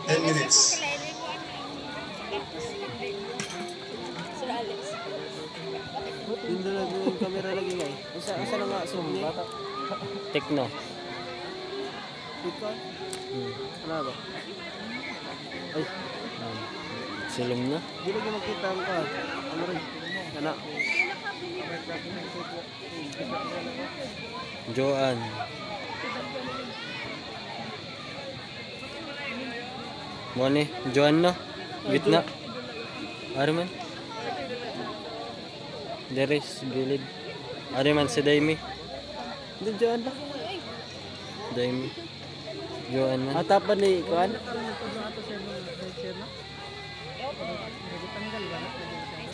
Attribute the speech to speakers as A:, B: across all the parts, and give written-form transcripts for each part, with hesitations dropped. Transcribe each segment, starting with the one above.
A: 10 minutes.
B: Hindi na yung camera lagi nga eh. Asa na nga zoom niya?
C: Tekno.
B: Ikaw? Ano ba? Ay.
C: Silom na.
B: Hindi lagi makita ang ka. Ano rin? Kana.
C: Joan. Mo ni Joan no? Gitna. Ari man. Deres gilid. Ari man si Daimi.
B: Hindi dyan ba?
C: Daimi. Joan man.
B: Hatapan ni Kuan?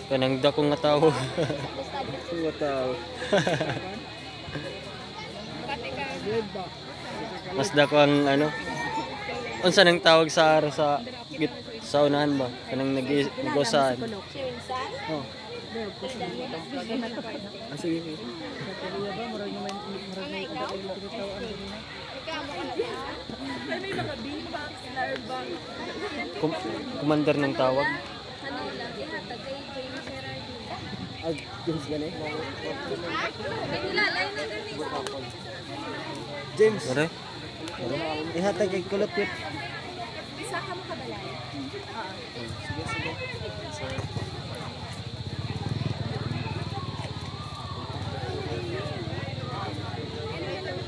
C: Kanang dakong nga tao.
B: Mga tao.
C: Mas dako ang ano. Unsa nang tawag sa araw sa unahan ba? Kanang nag-usahan.
B: Oh. Sige.
C: Commander ng tawag.
B: James gani? James.
C: Are?
B: Ihatag kay kulot-kulot.
D: Isa ka mo kabalay.
B: Sige.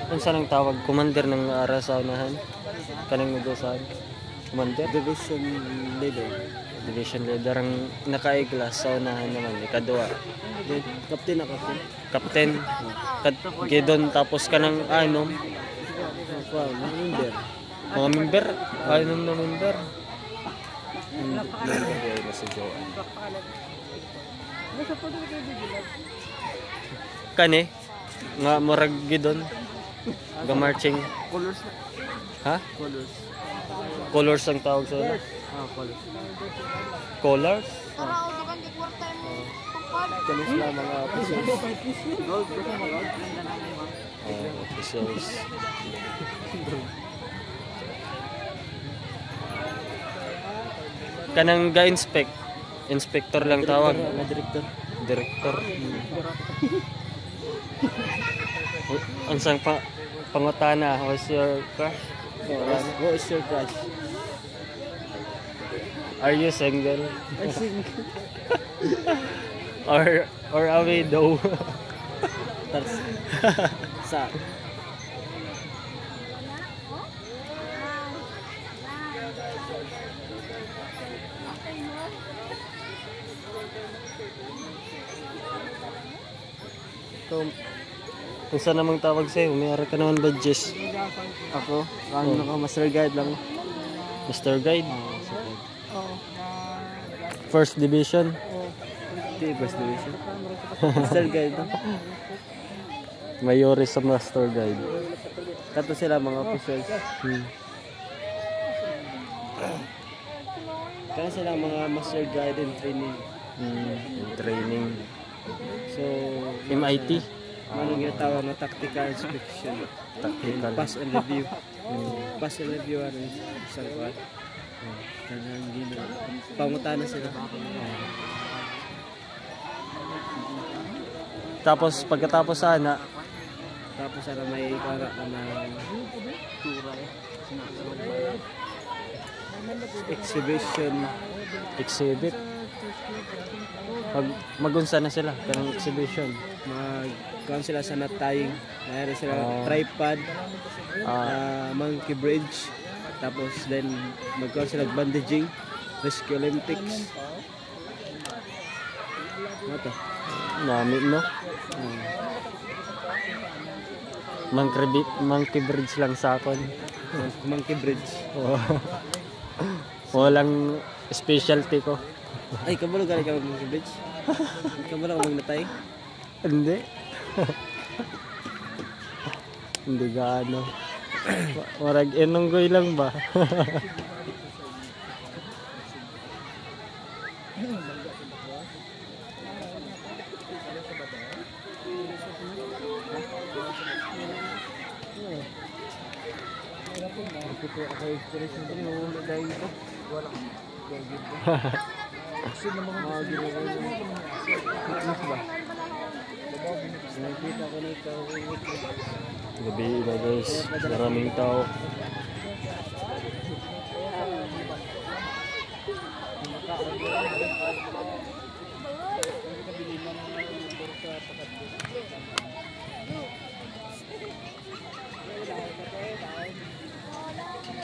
C: Unsa nang tawag? Commander ng araw sa unahan. Kanang nag-usahan. Commander?
B: Division leader.
C: Division leader ang naka-glass sa unahan naman, ikadua.
B: Captain na captain.
C: Captain, Gidon, tapos ka ng ano,
B: Member.
C: mga member, anom na member. Hindi na si Joan. Kani, nga murag Gidon, ga-marching.
B: Colors.
C: Ha?
B: Colors.
C: Colors ang tawag sa una?
B: Colors.
C: Colors?
B: Kanis lang mga officers.
C: Officers. Kanang ga-inspect. Inspector lang tawag.
B: Director.
C: Director. Unsang pangutana, what's your crush?
B: What is your crush?
C: Are you single?
B: I think.
C: Or a widow?
B: Sa.
C: Kung saan namang tawag sa'yo, may ara ka naman ba, Jess?
B: Ako, ano ka, master guide lang.
C: Mr. Guide? First Division?
B: Hindi, first division. Master guide lang.
C: Mayori sa Master Guide.
B: Kato sila mga officials. Kaya sila mga master guide and training.
C: Training.
B: So,
C: MIT?
B: anong ginatawag na tactical inspection.
C: Tactical.
B: Pass and review. Pass and review ano isang kuwan. Kanang gino. Pangutana sila.
C: Tapos pagkatapos sana,
B: Tapos sana may para na exhibition.
C: exhibit. Magunsa na sila, kanang exhibition.
B: Magkaroon sila sa nut tying. Mayroon sila tripod, monkey bridge. Tapos then magkaroon sila bandaging, rescue Olympics. Ano to?
C: Nami, no? Monkey bridge lang sa akon.
B: Monkey bridge.
C: Walang specialty ko.
B: Ay, kabalo galing ka monkey bridge? Kabalo ka magnatay?
C: Hindi. Hindi gaano. Warag enonggoy lang ba?
B: ako inspiration din yung dahil ito. Wala. Kasi na mga ginagawa mo. Fitness ba? Nakikita ko na ito.
C: Gabi na guys, maraming tao.